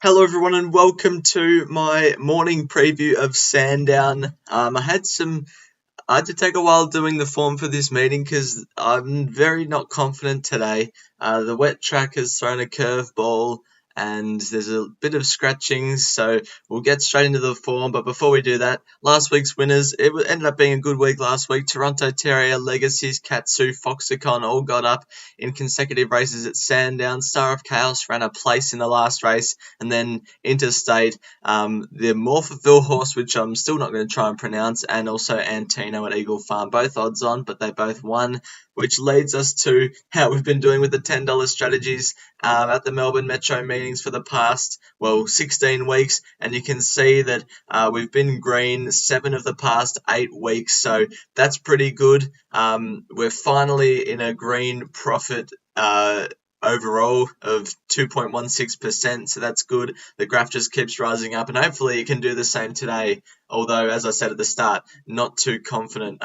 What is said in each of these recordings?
Hello everyone and welcome to my morning preview of Sandown. I had to take a while doing the form for this meeting because I'm very not confident today. The wet track has thrown a curveball and there's a bit of scratching, so we'll get straight into the form. But before we do that, last week's winners, ended up being a good week last week. Toronto Terrier, Legacies, Katsu, Foxicon all got up in consecutive races at Sandown. Star of Chaos ran a place in the last race, and then Interstate, the Morphettville horse, which I'm still not going to try and pronounce, and also Antino at Eagle Farm, both odds on, but they both won, which leads us to how we've been doing with the $10 strategies at the Melbourne Metro meetings for the past, 16 weeks, and you can see that we've been green 7 of the past 8 weeks, so that's pretty good. We're finally in a green profit overall of 2.16%, so that's good. The graph just keeps rising up, and hopefully it can do the same today, although, as I said at the start, not too confident.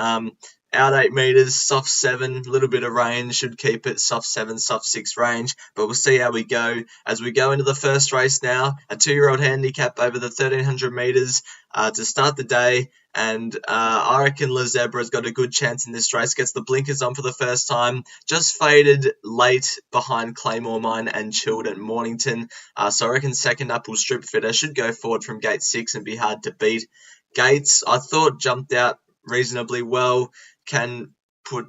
Out 8 meters, soft 7, little bit of range, should keep it soft 7, soft 6 range, but we'll see how we go. As we go into the first race now, a 2-year-old handicap over the 1300 meters to start the day, and I reckon La Zebra's got a good chance in this race. Gets the blinkers on for the first time, just faded late behind Claymore Mine and Chilled at Mornington, so I reckon second up will Strip Fitter, should go forward from gate 6 and be hard to beat. Gates, I thought, jumped out reasonably well, can put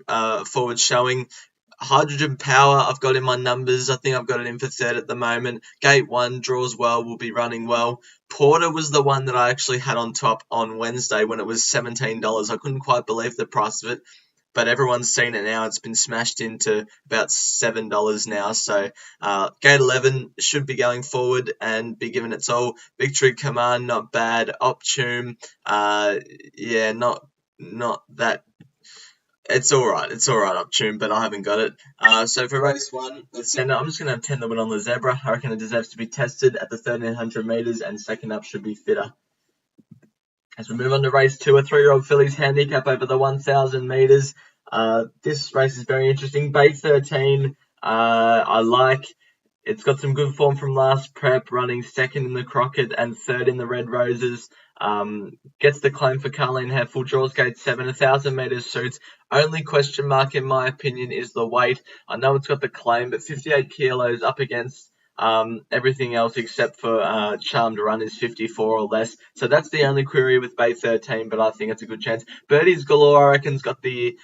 forward showing. Hydrogen Power, I've got in my numbers. I think I've got it in for third at the moment. Gate 1 draws well, will be running well. Porter was the one that I actually had on top on Wednesday when it was $17. I couldn't quite believe the price of it, but everyone's seen it now. It's been smashed into about $7 now. So gate 11 should be going forward and be given its all. Victory Command, not bad. Optune, not that. It's all right, Optune, but I haven't got it. So for race 1, I'm just going to have 10 the win on the Zebra. I reckon it deserves to be tested at the 1300 metres, and second up should be Fitter. As we move on to race 2, a 3-year-old filly's handicap over the 1000 metres. This race is very interesting. Bay 13, I like. It's got some good form from last prep, running second in the Crockett and third in the Red Roses. Gets the claim for Carleen Heffel, draws gate 7, 1000 metres suits. Only question mark, in my opinion, is the weight. I know it's got the claim, but 58 kilos up against everything else except for Charmed Run is 54 or less. So that's the only query with Bay 13, but I think it's a good chance. Birdie's Galore, I reckon's got the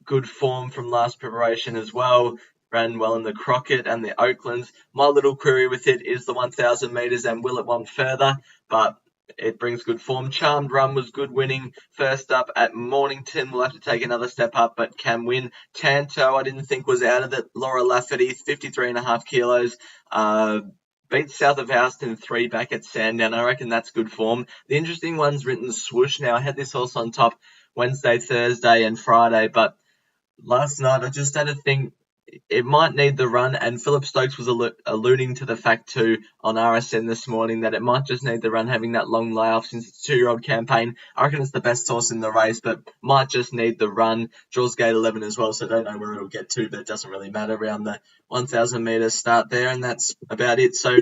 good form from last preparation as well. Ran well in the Crockett and the Oaklands. My little query with it is the 1000 metres and will it want further, but it brings good form. Charmed Run was good winning first up at Mornington. We'll have to take another step up, but can win. Tanto, I didn't think was out of it. Laura Lafferty, 53.5 kilos. Beat South of Houston 3 back at Sandown. I reckon that's good form. The interesting one's written Swoosh. Now, I had this horse on top Wednesday, Thursday, and Friday, but last night I just had a think it might need the run, and Philip Stokes was alluding to the fact too on RSN this morning that it might just need the run, having that long layoff since it's a 2-year-old campaign. I reckon it's the best horse in the race, but might just need the run. Draws gate 11 as well, so I don't know where it'll get to, but it doesn't really matter around the 1000 metre start there, and that's about it. So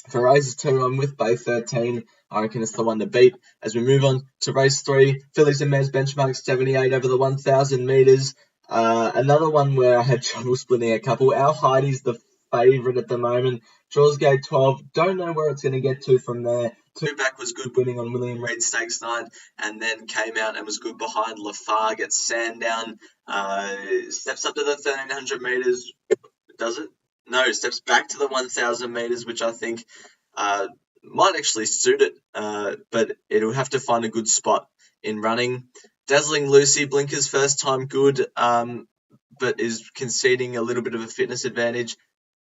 for race 2, I'm with Bay 13. I reckon it's the one to beat. As we move on to race 3, Fillies and Mares benchmark 78 over the 1000 metres. Another one where I had trouble splitting a couple. Our Heidi's the favourite at the moment. Draws gate 12. Don't know where it's going to get to from there. 2 back was good winning on William Reid Stakes night, and then came out and was good behind Lafargue at Sandown. Steps up to the 1300 metres. Does it? No, steps back to the 1000 metres, which I think might actually suit it, but it'll have to find a good spot in running. Dazzling Lucy, blinkers first time good, but is conceding a little bit of a fitness advantage.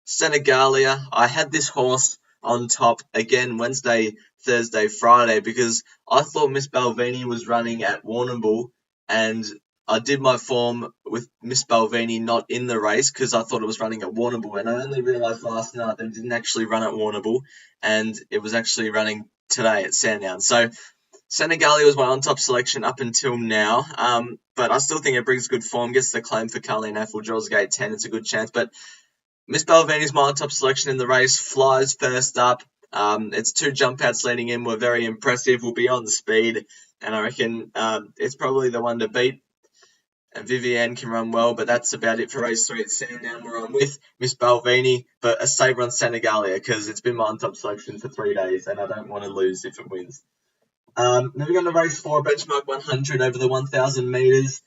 Senegalia, I had this horse on top again Wednesday, Thursday, Friday, because I thought Miss Balvenie was running at Warrnambool, and I did my form with Miss Balvenie not in the race because I thought it was running at Warrnambool, and I only realised last night that it didn't actually run at Warrnambool, and it was actually running today at Sandown. So Senegalia was my on-top selection up until now, but I still think it brings good form, gets the claim for Carleen Heffel, draws gate 10, it's a good chance. But Miss Balvini's my top selection in the race. Flies first up. Its 2 jump outs leading in were very impressive. Will be on speed, and I reckon it's probably the one to beat. And Vivienne can run well, but that's about it for race 3 at Sandown, where I'm with Miss Balvini, but a saver on Senegalia because it's been my top selection for 3 days, and I don't want to lose if it wins. Moving on to race 4, benchmark 100 over the 1,000 metres.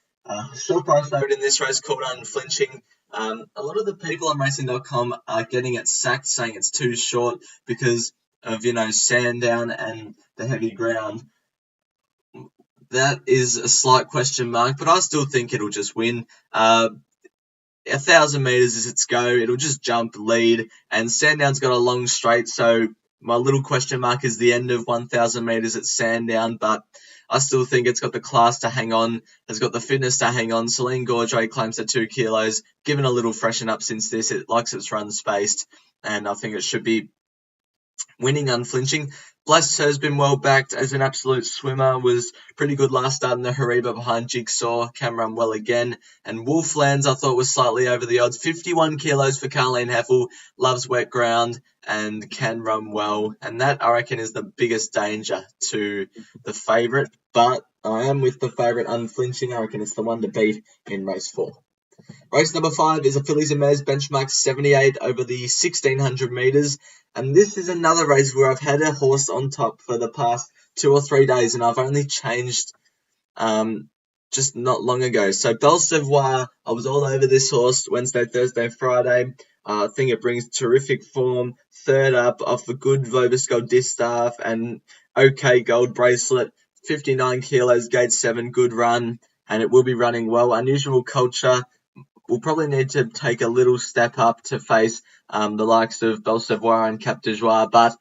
Short price favourite in this race called Unflinching. A lot of the people on racing.com are getting it sacked, saying it's too short because of, Sandown and the heavy ground. That is a slight question mark, but I still think it'll just win. 1,000 metres is its go. It'll just jump, lead, and Sandown's got a long straight, so my little question mark is the end of 1,000 metres at Sandown, but I still think it's got the class to hang on, has got the fitness to hang on. Celine Gaudray claims at 2 kilos, given a little freshen up since this. It likes its run spaced, and I think it should be winning Unflinching. Blessed has been well backed as an absolute swimmer, was pretty good last start in the Hariba behind Jigsaw, can run well again. And Wolflands I thought was slightly over the odds, 51 kilos for Carleen Heffel, loves wet ground and can run well. And that I reckon is the biggest danger to the favourite, but I am with the favourite Unflinching. I reckon it's the one to beat in race 4. Race number 5 is a Fillies and Mares benchmark 78 over the 1,600 metres. And this is another race where I've had a horse on top for the past 2 or 3 days, and I've only changed just not long ago. So Belsevoir, I was all over this horse Wednesday, Thursday, Friday. I think it brings terrific form. Third up off a good Vobis Gold Distaff and OK Gold Bracelet. 59 kilos, gate 7, good run, and it will be running well. Unusual Culture will probably need to take a little step up to face the likes of Belsevoir and Cap de Joie, but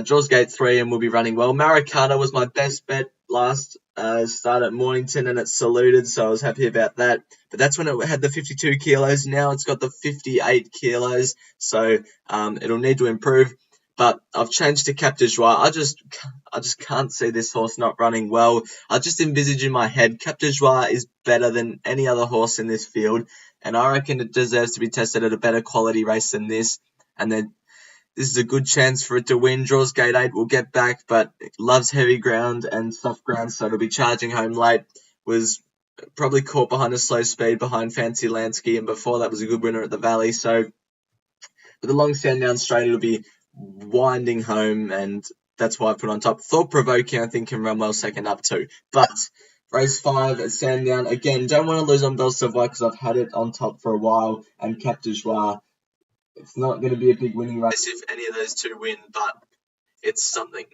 draws gate 3 and will be running well. Maracana was my best bet last start at Mornington, and it saluted, so I was happy about that. But that's when it had the 52 kilos. Now it's got the 58 kilos, so it'll need to improve. But I've changed to Cap de Joie. I just can't see this horse not running well. I just envisage in my head Cap de Joie is better than any other horse in this field, and I reckon it deserves to be tested at a better quality race than this. And then this is a good chance for it to win. Draws gate 8, will get back, but it loves heavy ground and soft ground, so it'll be charging home late. Was probably caught behind a slow speed behind Fancy Lansky, and before that was a good winner at the Valley. So with a long Sandown straight, it'll be winding home, and that's why I put on top. Thought Provoking, I think, can run well second up too. But race 5 at Sandown, again, don't want to lose on Belsevoir because I've had it on top for a while, and Cap de Joie. It's not going to be a big winning race if any of those two win, but it's something.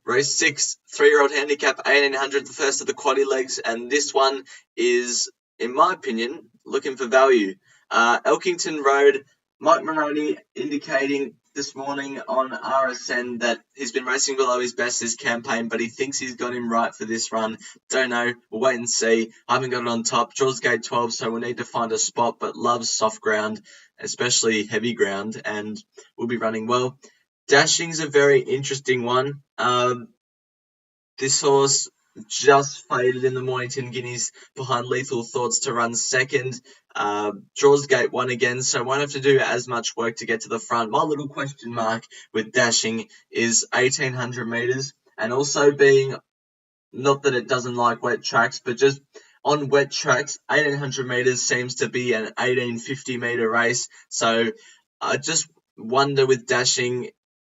Race 6, 3-year-old handicap, 1,800, the first of the quaddy legs, and this one is, in my opinion, looking for value. Elkington Road, Mike Maroney indicating this morning on RSN that he's been racing below his best this campaign, but he thinks he's got him right for this run. Don't know. We'll wait and see. I haven't got it on top. Draws gate 12, so we'll need to find a spot, but loves soft ground, especially heavy ground, and will be running well. Dashing's a very interesting one. This horse just faded in the Mornington Guineas behind Lethal Thoughts to run second. Draws gate 1 again, so won't have to do as much work to get to the front. My little question mark with Dashing is 1,800 metres, and also being, not that it doesn't like wet tracks, but just on wet tracks, 1,800 metres seems to be an 1,850 metre race. So I just wonder with Dashing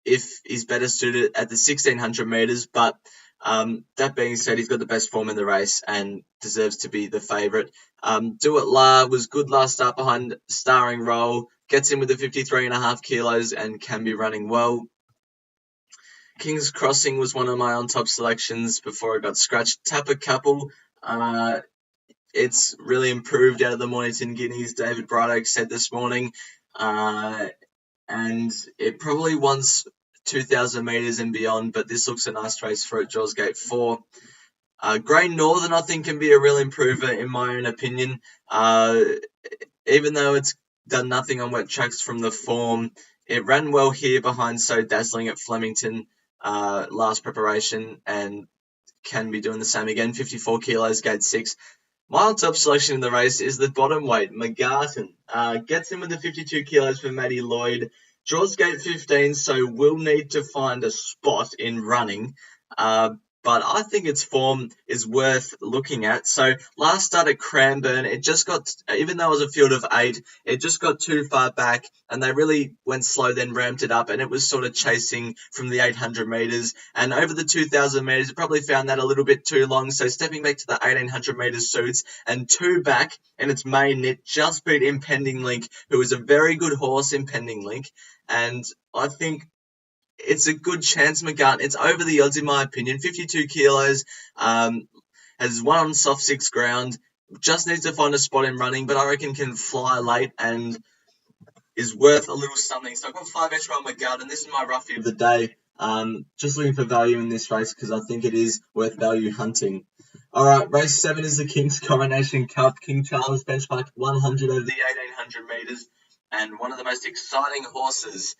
if he's better suited at the 1,600 metres, but that being said, he's got the best form in the race and deserves to be the favourite. Do It La was good last start behind Starring Roll, gets in with the 53.5 kilos and can be running well. King's Crossing was one of my on-top selections before it got scratched. Tapper Couple, it's really improved out of the Mornington Guineas, David Brightoak said this morning, and it probably wants 2,000 metres and beyond, but this looks a nice race for it. Draws gate 4. Grey Northern, I think, can be a real improver in my own opinion. Even though it's done nothing on wet tracks from the form, it ran well here behind So Dazzling at Flemington last preparation and can be doing the same again. 54 kilos, gate 6. My top selection in the race is the bottom weight, McGarton. Gets in with the 52 kilos for Matty Lloyd. Draws gate 15, so will need to find a spot in running. But I think its form is worth looking at. So last start at Cranbourne, it just got, even though it was a field of 8, it just got too far back, and they really went slow, then ramped it up, and it was sort of chasing from the 800 metres. And over the 2,000 metres, it probably found that a little bit too long. So stepping back to the 1,800 metres suits, and 2 back in its main knit, just beat Impending Link, who is a very good horse, Impending Link. And I think it's a good chance, McGarton. It's over the odds, in my opinion. 52 kilos, has won on soft 6 ground, just needs to find a spot in running, but I reckon can fly late and is worth a little something. So I've got 5 extra on McGarton. This is my roughie of the day. Just looking for value in this race because I think it is worth value hunting. All right, race 7 is the King's Coronation Cup. King Charles benchmark 100 over the 1,800 metres, and one of the most exciting horses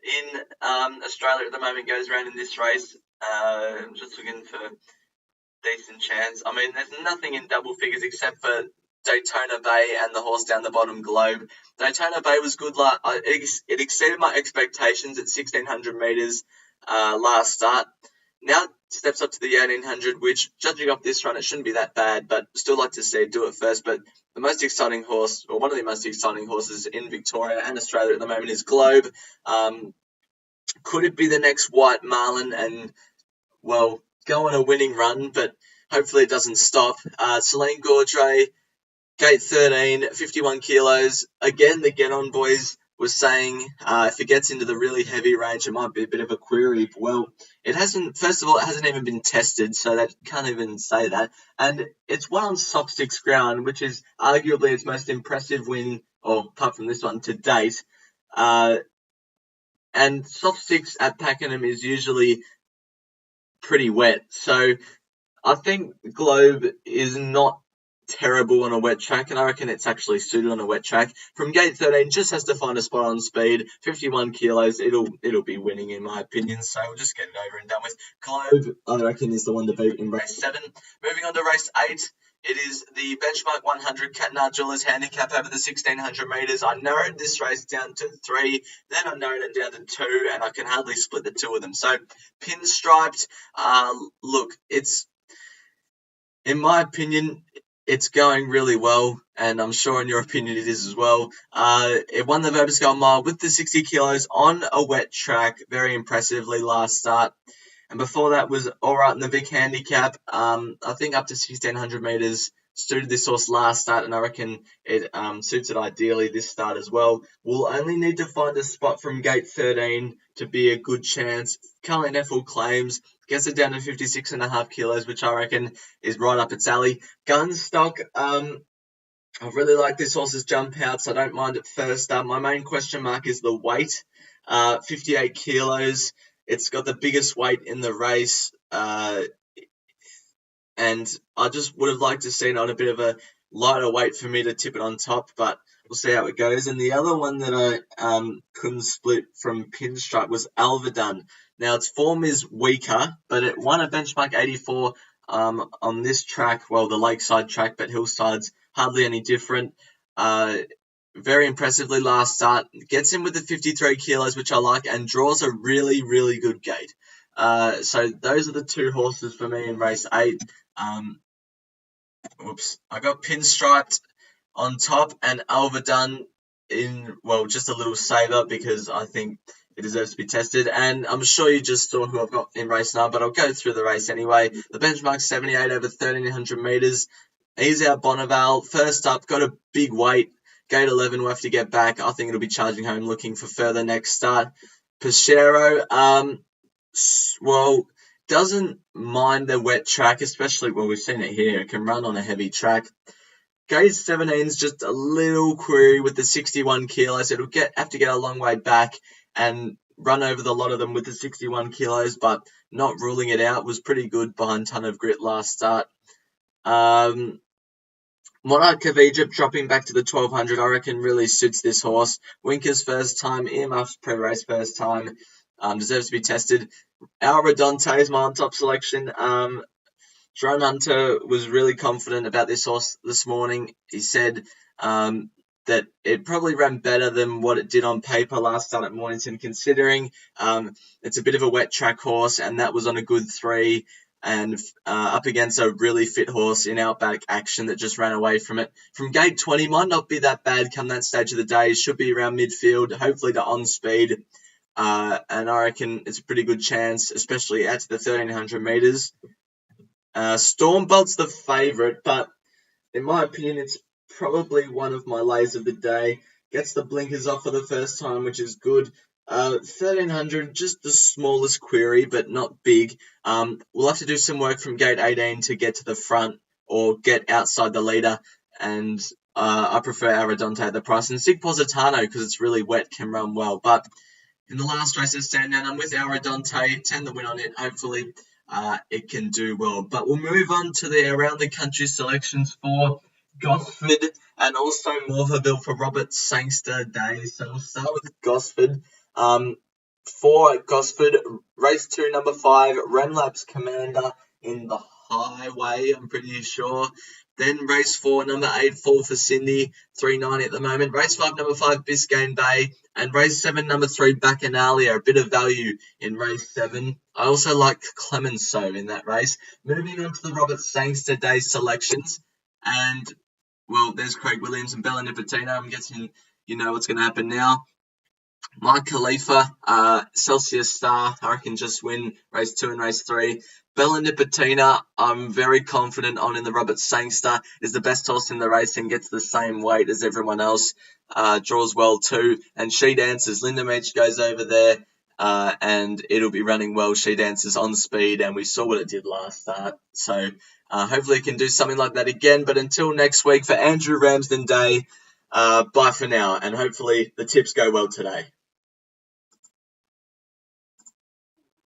in Australia at the moment goes around in this race. I'm just looking for decent chance. I mean, there's nothing in double figures except for Daytona Bay and the horse down the bottom, Globe. Daytona Bay was good. It exceeded my expectations at 1,600 metres last start. Now it steps up to the 1,800, which, judging off this run, it shouldn't be that bad, but still like to see it do it first. But the most exciting horse, or one of the most exciting horses in Victoria and Australia at the moment, is Globe. Could it be the next White Marlin and, well, go on a winning run, but hopefully it doesn't stop. Celine Gaudray, gate 13, 51 kilos. Again, the Get On boys was saying if it gets into the really heavy range, it might be a bit of a query. Well, it hasn't, first of all, it hasn't even been tested, so that can't even say that. And it's won on soft 6 ground, which is arguably its most impressive win, or apart from this one, to date. And soft 6 at Pakenham is usually pretty wet. So I think Globe is not terrible on a wet track, and I reckon it's actually suited on a wet track. From gate 13, just has to find a spot on speed. 51 kilos, it'll be winning in my opinion. So we'll just get it over and done with. Globe, I reckon, is the one to beat in race 7. Moving on to race 8. It is the benchmark 100 Catnard Jewelers handicap over the 1,600 metres. I narrowed this race down to 3, then I narrowed it down to 2, and I can hardly split the 2 of them. So, pinstriped, look, it's, in my opinion, it's going really well, and I'm sure in your opinion it is as well. It won the Verbiscale Mile with the 60 kilos on a wet track, very impressively last start. And before that was all right in the Vic handicap. I think up to 1,600 metres suited this horse last start, and I reckon it suits it ideally this start as well. We'll only need to find a spot from gate 13 to be a good chance. Cullen Effel claims, gets it down to 56.5 kilos, which I reckon is right up its alley. Gunstock, I really like this horse's jump out, so I don't mind it first up. My main question mark is the weight, 58 kilos. It's got the biggest weight in the race, and I just would have liked to see it on a bit of a lighter weight for me to tip it on top, but we'll see how it goes. And the other one that I couldn't split from Pinstripe was Alverdun. Now, its form is weaker, but it won a benchmark 84 on this track, well, the Lakeside track, but Hillside's hardly any different. Very impressively last start. Gets in with the 53 kilos, which I like, and draws a really, really good gate. So those are the 2 horses for me in race 8. I got Pinstriped on top and Alverdun in, well, just a little saver because I think it deserves to be tested. And I'm sure you just saw who I've got in race 9, but I'll go through the race anyway. The benchmark 78 over 1,300 metres. Easy out Bonneval. First up, got a big weight. Gate 11 will have to get back. I think it'll be charging home looking for further next start. Pachero, well, doesn't mind the wet track, especially, well, we've seen it here. It can run on a heavy track. Gate 17 is just a little query with the 61 kilos. It'll have to get a long way back and run over the lot of them with the 61 kilos, but not ruling it out. Was pretty good behind Ton of Grit last start. Monarch of Egypt dropping back to the 1,200, I reckon really suits this horse. Winker's first time, earmuffs pre-race first time, deserves to be tested. Al Redonte is my on-top selection. Jerome Hunter was really confident about this horse this morning. He said that it probably ran better than what it did on paper last start at Mornington, considering it's a bit of a wet track horse, and that was on a good 3, and up against a really fit horse in Outback Action that just ran away from it. From gate 20, might not be that bad come that stage of the day. It should be around midfield, hopefully to on speed. And I reckon it's a pretty good chance, especially out to the 1,300 metres. Stormbolt's the favourite, but in my opinion, it's probably one of my lays of the day. Gets the blinkers off for the first time, which is good. 1,300, just the smallest query, but not big. We'll have to do some work from gate 18 to get to the front or get outside the leader, and I prefer Aradonte at the price. And Sig Positano, because it's really wet, can run well. But in the last race at Sandown, I'm with Aradonte, 10 the win on it. Hopefully it can do well. But we'll move on to the around the country selections for Gosford and also Morphettville for Robert Sangster Day. So we'll start with Gosford. For Gosford, race 2, number 5, Renlap's Commander in the Highway, I'm pretty sure. Then race 4, number 8, Fall for Cindy, 390 at the moment. Race 5, number 5, Biscayne Bay. And race 7, number 3, Bacchanalia, a bit of value in race 7. I also like Clemenceau in that race. Moving on to the Robert Sangster Day selections. And, well, there's Craig Williams and Bella Nipotina. I'm guessing you know what's going to happen now. Mike Khalifa, Celsius Star, I reckon just win race 2 and race 3. Bella Nipotina, I'm very confident on in the Robert Sangster, is the best horse in the race and gets the same weight as everyone else. Draws well too. And She Dances, Linda Meach goes over there and it'll be running well. She Dances on speed, and we saw what it did last start. So hopefully it can do something like that again. But until next week, for Andrew Ramsden Day, bye for now, and hopefully the tips go well today.